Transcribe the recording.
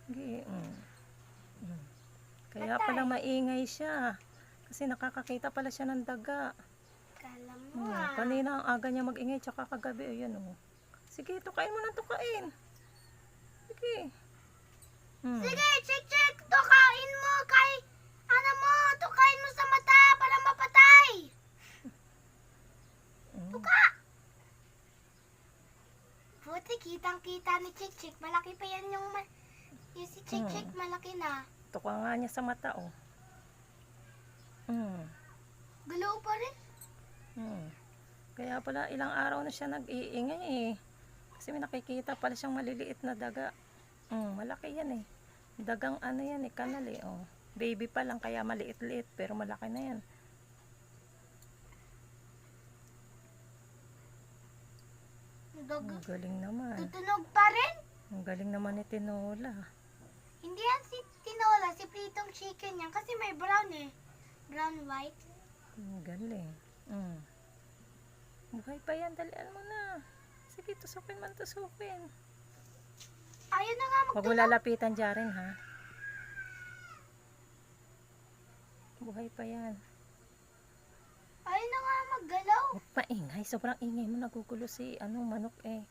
Sige. Mm. Kaya pala maingay siya. Kasi nakakakita pala siya ng daga. Kala mo Kanina ang aga niya mag-ingay, tsaka kagabi. Ayan o. Sige, tukain mo ng tukain. Sige. Sige, check. Tukain mo kay, ano mo, tukain mo sa mata para mapatay. Tuka. Buti kitang-kita ni Chick. Malaki pa yan yung si Chick, malaki na. Tuka nga niya sa mata o. Galaw pa rin. Kaya pala ilang araw na siya nag-iingay eh. Kasi may nakikita pala siyang maliliit na daga. Malaki yan eh. Dagang ano yan eh, kanal eh. Oh. Baby pa lang kaya maliit-liit pero malaki na yan. Ang galing naman. Tutunog pa rin. Ang galing naman ni Tinola. Hindi yan si Tinola, si Pritong Chicken yan. Kasi may brown eh. Brown white. Ang galing. Buhay pa yan, dalian mo na. Sige, tusukin man, tusukin. Ayun na nga Huwag mo lalapitan dyan rin, ha? Buhay pa yan. Ayun na nga maggalaw. Huwag paingay, sobrang ingay mo, nagugulo si manok eh.